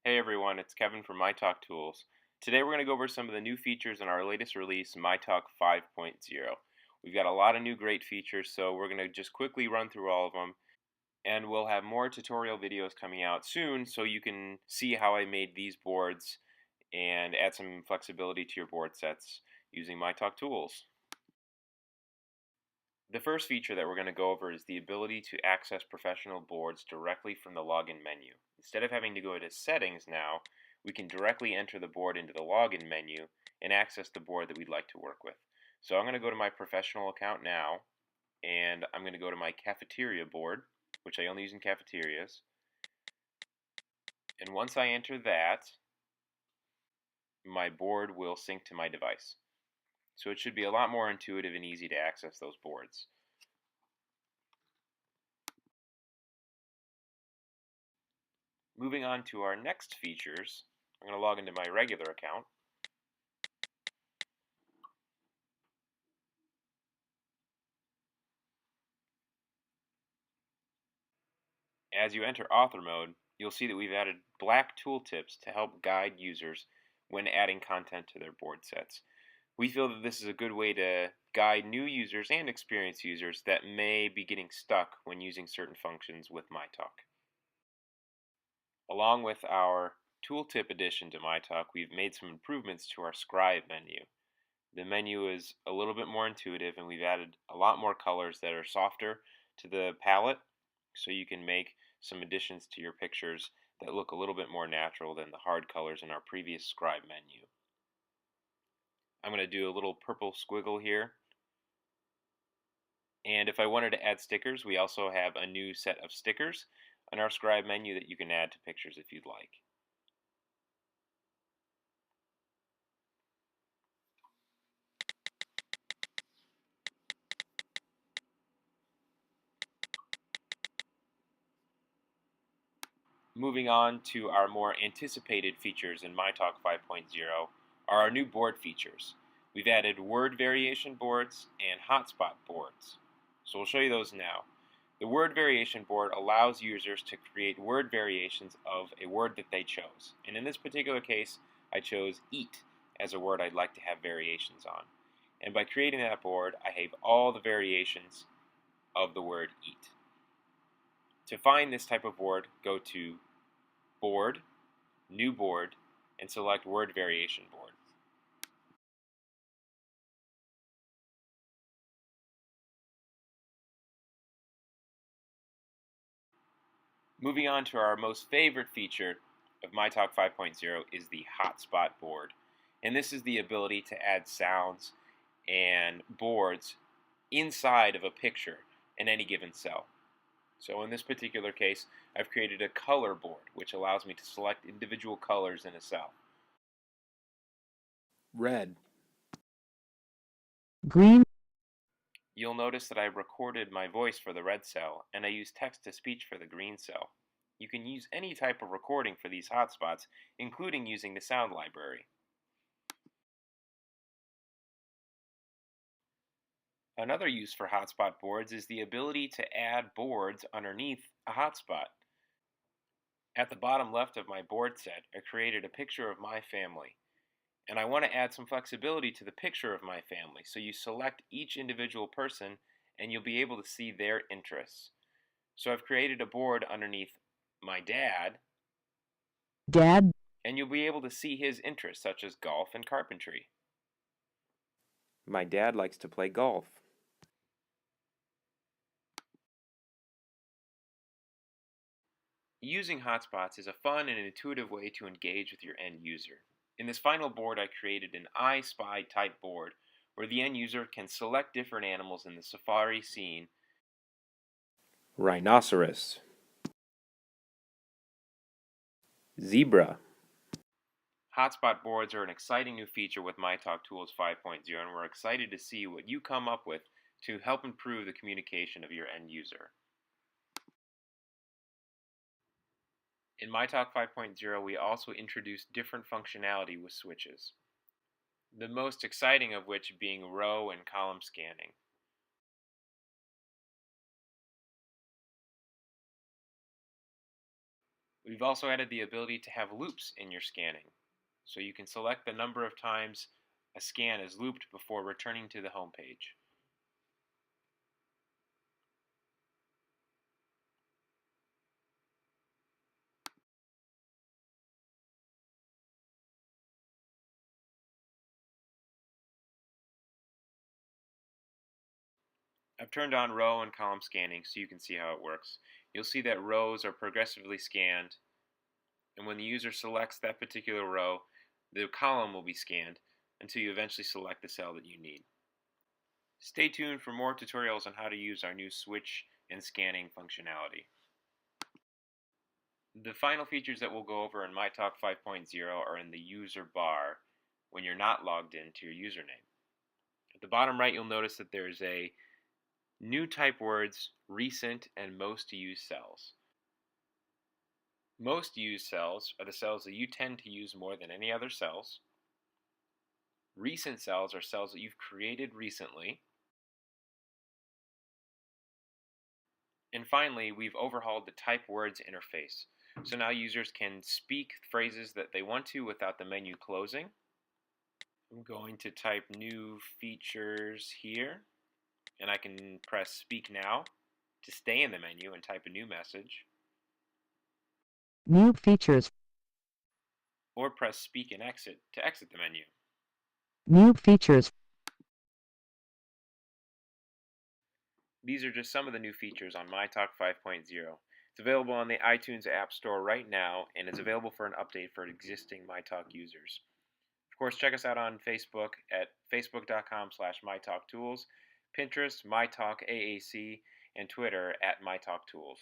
Hey everyone, it's Kevin from MyTalk Tools. Today we're going to go over some of the new features in our latest release, MyTalk 5.0. We've got a lot of new great features, so we're going to just quickly run through all of them, and we'll have more tutorial videos coming out soon so you can see how I made these boards and add some flexibility to your board sets using MyTalk Tools. The first feature that we're going to go over is the ability to access professional boards directly from the login menu. Instead of having to go to settings now, we can directly enter the board into the login menu and access the board that we'd like to work with. So I'm going to go to my professional account now, and I'm going to go to my cafeteria board, which I only use in cafeterias. And once I enter that, my board will sync to my device. So it should be a lot more intuitive and easy to access those boards. Moving on to our next features, I'm going to log into my regular account. As you enter author mode, you'll see that we've added black tooltips to help guide users when adding content to their board sets. We feel that this is a good way to guide new users and experienced users that may be getting stuck when using certain functions with MyTalk. Along with our tooltip addition to MyTalk, we've made some improvements to our scribe menu. The menu is a little bit more intuitive, and we've added a lot more colors that are softer to the palette, so you can make some additions to your pictures that look a little bit more natural than the hard colors in our previous scribe menu. I'm going to do a little purple squiggle here. And if I wanted to add stickers, we also have a new set of stickers on our scribe menu that you can add to pictures if you'd like. Moving on to our more anticipated features in MyTalk 5.0 are our new board features. We've added word variation boards and hotspot boards. So we'll show you those now. The word variation board allows users to create word variations of a word that they chose. And in this particular case, I chose eat as a word I'd like to have variations on. And by creating that board, I have all the variations of the word eat. To find this type of board, go to Board, New Board, and select Word Variation Board. Moving on to our most favorite feature of MyTalk 5.0 is the hotspot board. And this is the ability to add sounds and boards inside of a picture in any given cell. So in this particular case, I've created a color board, which allows me to select individual colors in a cell. Red, green, You'll notice that I recorded my voice for the red cell, and I use text-to-speech for the green cell. You can use any type of recording for these hotspots, including using the sound library. Another use for hotspot boards is the ability to add boards underneath a hotspot. At the bottom left of my board set, I created a picture of my family. And I want to add some flexibility to the picture of my family. So you select each individual person and you'll be able to see their interests. So I've created a board underneath my dad. Dad, And you'll be able to see his interests such as golf and carpentry. My dad likes to play golf. Using hotspots is a fun and intuitive way to engage with your end user. In this final board, I created an I Spy type board where the end user can select different animals in the safari scene. rhinoceros, zebra, Hotspot boards are an exciting new feature with MyTalk Tools 5.0, and we're excited to see what you come up with to help improve the communication of your end user. In MyTalk 5.0, we also introduced different functionality with switches, the most exciting of which being row and column scanning. We've also added the ability to have loops in your scanning, so you can select the number of times a scan is looped before returning to the home page. I've turned on row and column scanning so you can see how it works. You'll see that rows are progressively scanned, and when the user selects that particular row, the column will be scanned until you eventually select the cell that you need. Stay tuned for more tutorials on how to use our new switch and scanning functionality. The final features that we'll go over in MyTalk 5.0 are in the user bar when you're not logged into your username. At the bottom right, you'll notice that there's a new type words, recent, and most used cells. Most used cells are the cells that you tend to use more than any other cells. Recent cells are cells that you've created recently. And finally, we've overhauled the type words interface. So now users can speak phrases that they want to without the menu closing. I'm going to type new features here, and I can press speak now to stay in the menu and type a new message, New features. or press speak and exit to exit the menu. New features. These are just some of the new features on MyTalk 5.0. It's available on the iTunes App Store right now, and is available for an update for existing MyTalk users. Of course, check us out on Facebook at facebook.com/MyTalkTools, Pinterest, MyTalk AAC, and Twitter at MyTalkTools.